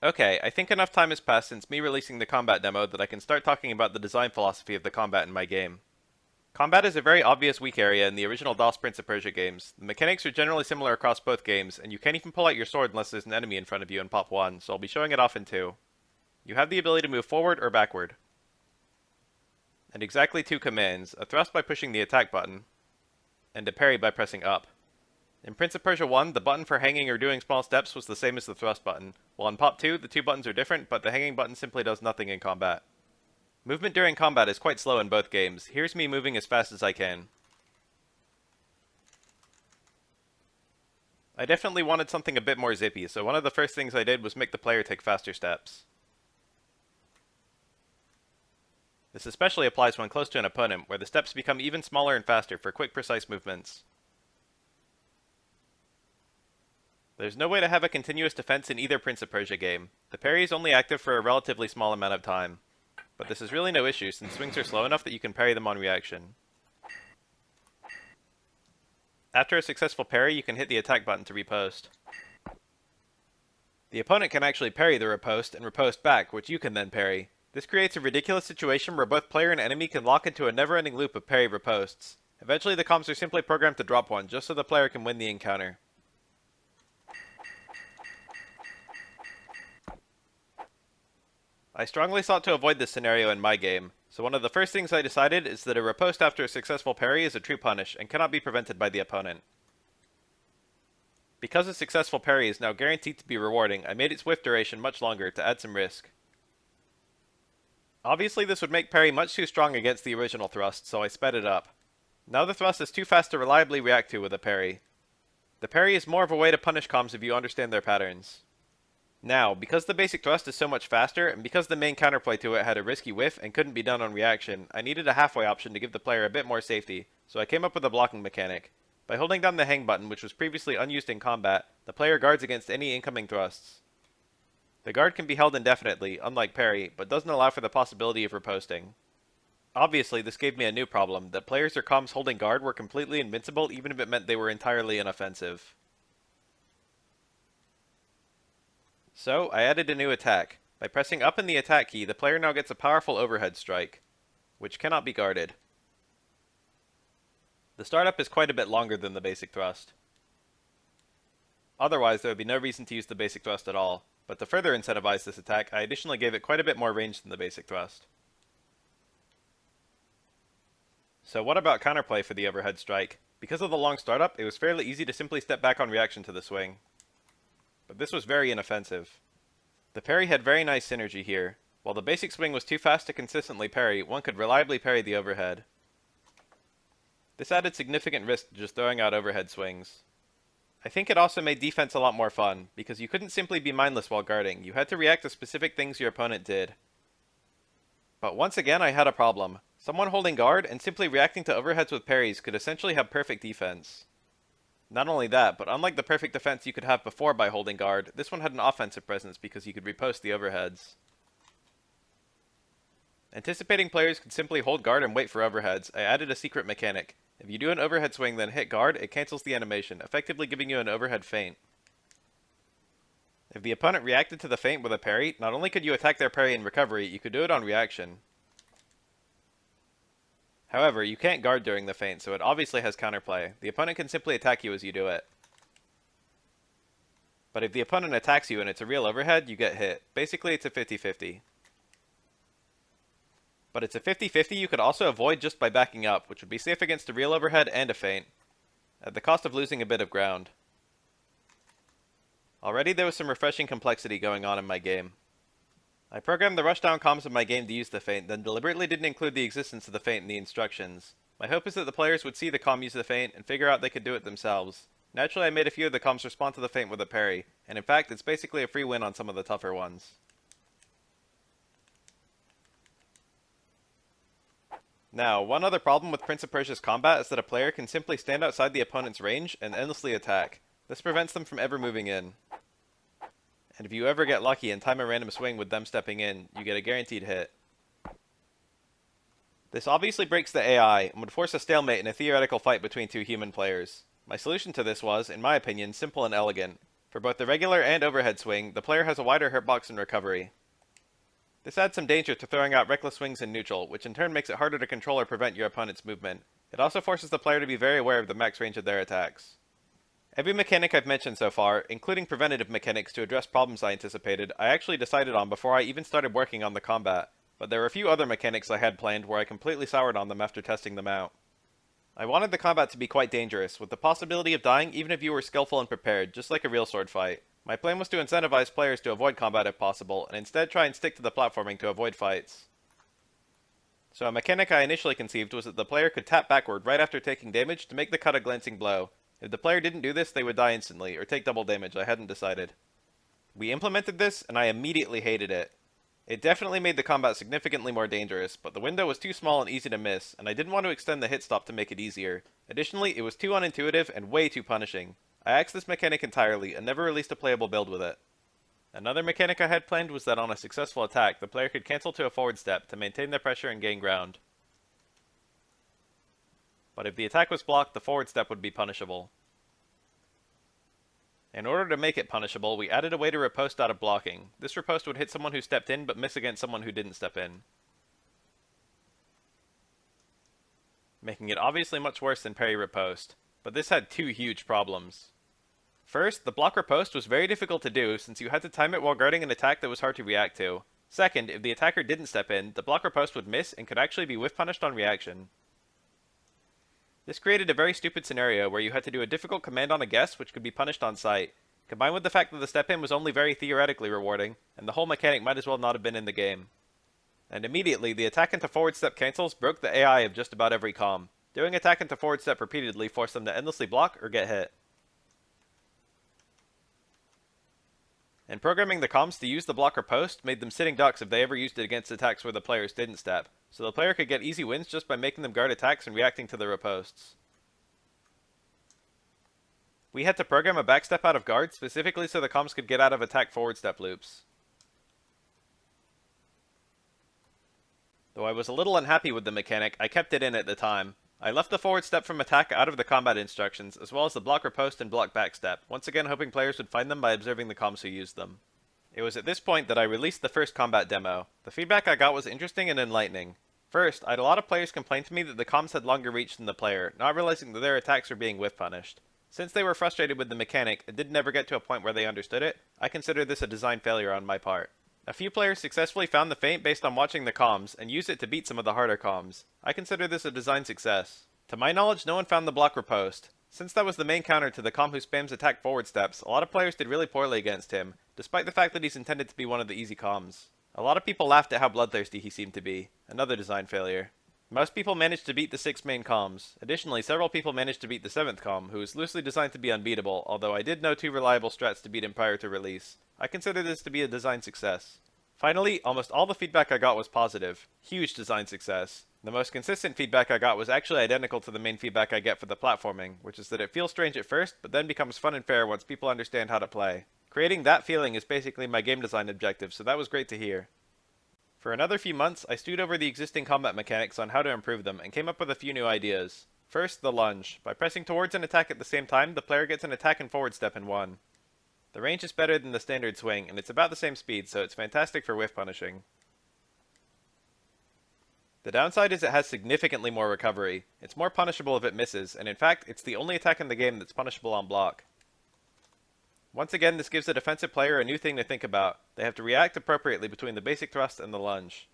Okay, I think enough time has passed since me releasing the combat demo that I can start talking about the design philosophy of the combat in my game. Combat is a very obvious weak area in the original DOS Prince of Persia games. The mechanics are generally similar across both games, and you can't even pull out your sword unless there's an enemy in front of you in Pop 1, so I'll be showing it off in 2. You have the ability to move forward or backward, and exactly two commands, a thrust by pushing the attack button, and a parry by pressing up. In Prince of Persia 1, the button for hanging or doing small steps was the same as the thrust button, while in Pop 2, the two buttons are different, but the hanging button simply does nothing in combat. Movement during combat is quite slow in both games. Here's me moving as fast as I can. I definitely wanted something a bit more zippy, so one of the first things I did was make the player take faster steps. This especially applies when close to an opponent, where the steps become even smaller and faster for quick, precise movements. There's no way to have a continuous defense in either Prince of Persia game. The parry is only active for a relatively small amount of time. But this is really no issue, since swings are slow enough that you can parry them on reaction. After a successful parry, you can hit the attack button to riposte. The opponent can actually parry the riposte and riposte back, which you can then parry. This creates a ridiculous situation where both player and enemy can lock into a never-ending loop of parry ripostes. Eventually the comms are simply programmed to drop one, just so the player can win the encounter. I strongly sought to avoid this scenario in my game, so one of the first things I decided is that a riposte after a successful parry is a true punish and cannot be prevented by the opponent. Because a successful parry is now guaranteed to be rewarding, I made its whiff duration much longer to add some risk. Obviously this would make parry much too strong against the original thrust, so I sped it up. Now the thrust is too fast to reliably react to with a parry. The parry is more of a way to punish comms if you understand their patterns. Now, because the basic thrust is so much faster, and because the main counterplay to it had a risky whiff and couldn't be done on reaction, I needed a halfway option to give the player a bit more safety, so I came up with a blocking mechanic. By holding down the hang button, which was previously unused in combat, the player guards against any incoming thrusts. The guard can be held indefinitely, unlike parry, but doesn't allow for the possibility of riposting. Obviously, this gave me a new problem, that players or comms holding guard were completely invincible even if it meant they were entirely inoffensive. So, I added a new attack. By pressing up in the attack key, the player now gets a powerful overhead strike, which cannot be guarded. The startup is quite a bit longer than the basic thrust. Otherwise, there would be no reason to use the basic thrust at all, but to further incentivize this attack, I additionally gave it quite a bit more range than the basic thrust. So what about counterplay for the overhead strike? Because of the long startup, it was fairly easy to simply step back on reaction to the swing. But this was very inoffensive. The parry had very nice synergy here. While the basic swing was too fast to consistently parry, one could reliably parry the overhead. This added significant risk to just throwing out overhead swings. I think it also made defense a lot more fun, because you couldn't simply be mindless while guarding, you had to react to specific things your opponent did. But once again I had a problem. Someone holding guard and simply reacting to overheads with parries could essentially have perfect defense. Not only that, but unlike the perfect defense you could have before by holding guard, this one had an offensive presence because you could riposte the overheads. Anticipating players could simply hold guard and wait for overheads, I added a secret mechanic. If you do an overhead swing then hit guard, it cancels the animation, effectively giving you an overhead feint. If the opponent reacted to the feint with a parry, not only could you attack their parry in recovery, you could do it on reaction. However, you can't guard during the feint, so it obviously has counterplay. The opponent can simply attack you as you do it. But if the opponent attacks you and it's a real overhead, you get hit. Basically, it's a 50-50. But it's a 50-50 you could also avoid just by backing up, which would be safe against a real overhead and a feint, at the cost of losing a bit of ground. Already there was some refreshing complexity going on in my game. I programmed the rushdown comms of my game to use the feint, then deliberately didn't include the existence of the feint in the instructions. My hope is that the players would see the comm use the feint and figure out they could do it themselves. Naturally, I made a few of the comms respond to the feint with a parry, and in fact, it's basically a free win on some of the tougher ones. Now, one other problem with Prince of Persia's combat is that a player can simply stand outside the opponent's range and endlessly attack. This prevents them from ever moving in. And if you ever get lucky and time a random swing with them stepping in, you get a guaranteed hit. This obviously breaks the AI and would force a stalemate in a theoretical fight between two human players. My solution to this was, in my opinion, simple and elegant. For both the regular and overhead swing, the player has a wider hurtbox and recovery. This adds some danger to throwing out reckless swings in neutral, which in turn makes it harder to control or prevent your opponent's movement. It also forces the player to be very aware of the max range of their attacks. Every mechanic I've mentioned so far, including preventative mechanics to address problems I anticipated, I actually decided on before I even started working on the combat, but there were a few other mechanics I had planned where I completely soured on them after testing them out. I wanted the combat to be quite dangerous, with the possibility of dying even if you were skillful and prepared, just like a real sword fight. My plan was to incentivize players to avoid combat if possible, and instead try and stick to the platforming to avoid fights. So a mechanic I initially conceived was that the player could tap backward right after taking damage to make the cut a glancing blow. If the player didn't do this, they would die instantly, or take double damage. I hadn't decided. We implemented this, and I immediately hated it. It definitely made the combat significantly more dangerous, but the window was too small and easy to miss, and I didn't want to extend the hit stop to make it easier. Additionally, it was too unintuitive and way too punishing. I axed this mechanic entirely, and never released a playable build with it. Another mechanic I had planned was that on a successful attack, the player could cancel to a forward step to maintain their pressure and gain ground. But if the attack was blocked, the forward step would be punishable. In order to make it punishable, we added a way to riposte out of blocking. This riposte would hit someone who stepped in, but miss against someone who didn't step in, making it obviously much worse than parry riposte. But this had two huge problems. First, the block riposte was very difficult to do since you had to time it while guarding an attack that was hard to react to. Second, if the attacker didn't step in, the block riposte would miss and could actually be whiff punished on reaction. This created a very stupid scenario where you had to do a difficult command on a guess which could be punished on sight, combined with the fact that the step in was only very theoretically rewarding, and the whole mechanic might as well not have been in the game. And immediately, the attack into forward step cancels broke the AI of just about every comm. Doing attack into forward step repeatedly forced them to endlessly block or get hit. And programming the comms to use the block riposte made them sitting ducks if they ever used it against attacks where the players didn't step, so the player could get easy wins just by making them guard attacks and reacting to the ripostes. We had to program a backstep out of guard specifically so the comms could get out of attack forward step loops. Though I was a little unhappy with the mechanic, I kept it in at the time. I left the forward step from attack out of the combat instructions, as well as the block riposte and block backstep, once again hoping players would find them by observing the comms who used them. It was at this point that I released the first combat demo. The feedback I got was interesting and enlightening. First, I had a lot of players complain to me that the comms had longer reach than the player, not realizing that their attacks were being whiff punished. Since they were frustrated with the mechanic and did never get to a point where they understood it, I consider this a design failure on my part. A few players successfully found the feint based on watching the comms, and used it to beat some of the harder comms. I consider this a design success. To my knowledge, no one found the block riposte. Since that was the main counter to the comm who spams attack forward steps, a lot of players did really poorly against him, despite the fact that he's intended to be one of the easy comms. A lot of people laughed at how bloodthirsty he seemed to be. Another design failure. Most people managed to beat the 6 main comms. Additionally, several people managed to beat the 7th comm, who was loosely designed to be unbeatable, although I did know 2 reliable strats to beat him prior to release. I consider this to be a design success. Finally, almost all the feedback I got was positive. Huge design success. The most consistent feedback I got was actually identical to the main feedback I get for the platforming, which is that it feels strange at first, but then becomes fun and fair once people understand how to play. Creating that feeling is basically my game design objective, so that was great to hear. For another few months, I stewed over the existing combat mechanics on how to improve them, and came up with a few new ideas. First, the lunge. By pressing towards an attack at the same time, the player gets an attack and forward step in one. The range is better than the standard swing, and it's about the same speed, so it's fantastic for whiff punishing. The downside is it has significantly more recovery. It's more punishable if it misses, and in fact, it's the only attack in the game that's punishable on block. Once again, this gives the defensive player a new thing to think about. They have to react appropriately between the basic thrust and the lunge.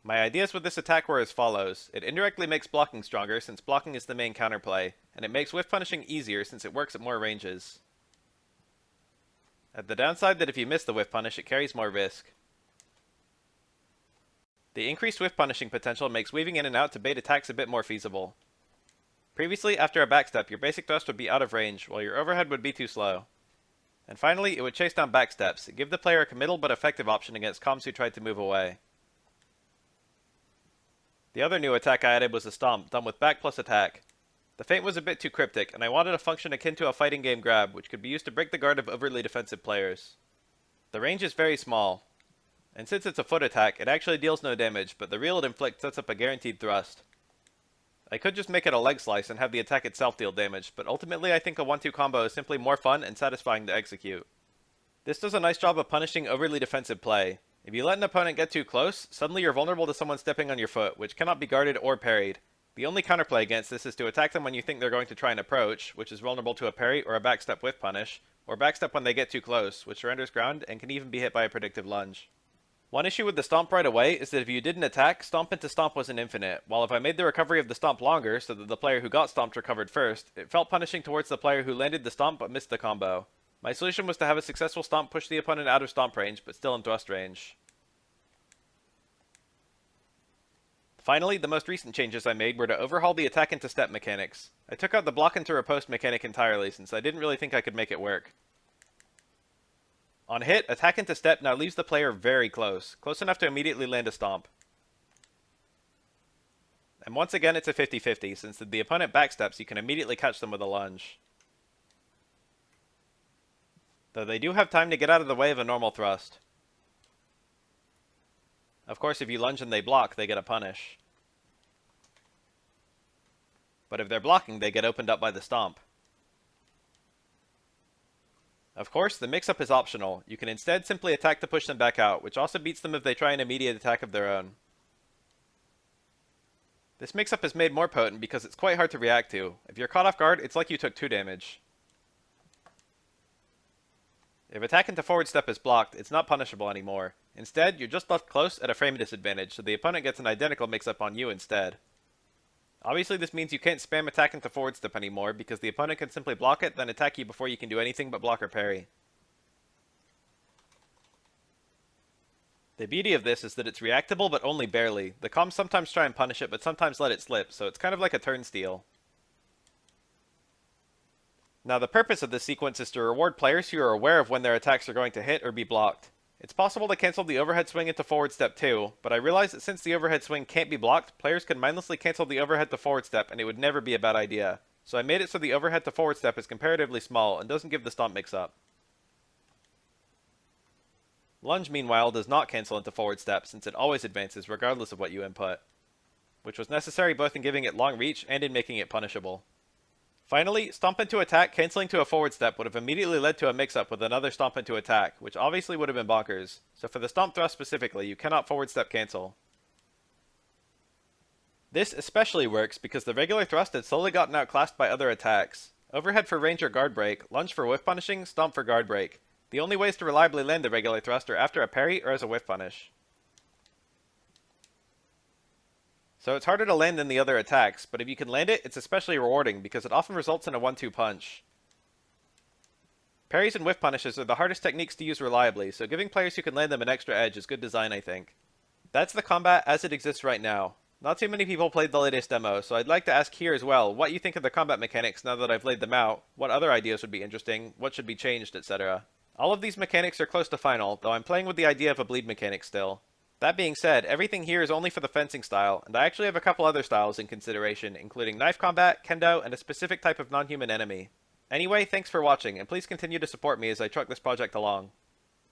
My ideas with this attack were as follows. It indirectly makes blocking stronger since blocking is the main counterplay, and it makes whiff punishing easier since it works at more ranges. At the downside that if you miss the whiff punish, it carries more risk. The increased whiff punishing potential makes weaving in and out to bait attacks a bit more feasible. Previously, after a backstep, your basic thrust would be out of range, while your overhead would be too slow. And finally, it would chase down backsteps, give the player a committal but effective option against comms who tried to move away. The other new attack I added was a stomp, done with back plus attack. The feint was a bit too cryptic, and I wanted a function akin to a fighting game grab, which could be used to break the guard of overly defensive players. The range is very small, and since it's a foot attack, it actually deals no damage, but the reel it inflicts sets up a guaranteed thrust. I could just make it a leg slice and have the attack itself deal damage, but ultimately I think a 1-2 combo is simply more fun and satisfying to execute. This does a nice job of punishing overly defensive play. If you let an opponent get too close, suddenly you're vulnerable to someone stepping on your foot, which cannot be guarded or parried. The only counterplay against this is to attack them when you think they're going to try and approach, which is vulnerable to a parry or a backstep with punish, or backstep when they get too close, which surrenders ground and can even be hit by a predictive lunge. One issue with the stomp right away is that if you didn't attack, stomp into stomp was an infinite, while if I made the recovery of the stomp longer so that the player who got stomped recovered first, it felt punishing towards the player who landed the stomp but missed the combo. My solution was to have a successful stomp push the opponent out of stomp range, but still in thrust range. Finally, the most recent changes I made were to overhaul the attack into step mechanics. I took out the block into riposte mechanic entirely since I didn't really think I could make it work. On hit, attack into step now leaves the player very close enough to immediately land a stomp. And once again it's a 50-50, since if the opponent backsteps you can immediately catch them with a lunge. Though they do have time to get out of the way of a normal thrust. Of course, if you lunge and they block, they get a punish. But if they're blocking, they get opened up by the stomp. Of course, the mix-up is optional. You can instead simply attack to push them back out, which also beats them if they try an immediate attack of their own. This mix-up is made more potent because it's quite hard to react to. If you're caught off guard, it's like you took 2 damage. If attack into forward step is blocked, it's not punishable anymore. Instead, you're just left close at a frame disadvantage, so the opponent gets an identical mix-up on you instead. Obviously, this means you can't spam attack into forward step anymore, because the opponent can simply block it, then attack you before you can do anything but block or parry. The beauty of this is that it's reactable, but only barely. The comms sometimes try and punish it, but sometimes let it slip, so it's kind of like a turnstile. Now, the purpose of this sequence is to reward players who are aware of when their attacks are going to hit or be blocked. It's possible to cancel the overhead swing into forward step too, but I realized that since the overhead swing can't be blocked, players can mindlessly cancel the overhead to forward step and it would never be a bad idea. So I made it so the overhead to forward step is comparatively small and doesn't give the stomp mix-up. Lunge, meanwhile, does not cancel into forward step since it always advances regardless of what you input, which was necessary both in giving it long reach and in making it punishable. Finally, stomp into attack canceling to a forward step would have immediately led to a mix-up with another stomp into attack, which obviously would have been bonkers. So for the stomp thrust specifically, you cannot forward step cancel. This especially works because the regular thrust had slowly gotten outclassed by other attacks. Overhead for range or guard break, lunge for whiff punishing, stomp for guard break. The only ways to reliably land the regular thrust are after a parry or as a whiff punish. So it's harder to land than the other attacks, but if you can land it, it's especially rewarding because it often results in a 1-2 punch. Parries and whiff punishes are the hardest techniques to use reliably, so giving players who can land them an extra edge is good design, I think. That's the combat as it exists right now. Not too many people played the latest demo, so I'd like to ask here as well what you think of the combat mechanics now that I've laid them out, what other ideas would be interesting, what should be changed, etc. All of these mechanics are close to final, though I'm playing with the idea of a bleed mechanic still. That being said, everything here is only for the fencing style, and I actually have a couple other styles in consideration, including knife combat, kendo, and a specific type of non-human enemy. Anyway, thanks for watching, and please continue to support me as I truck this project along.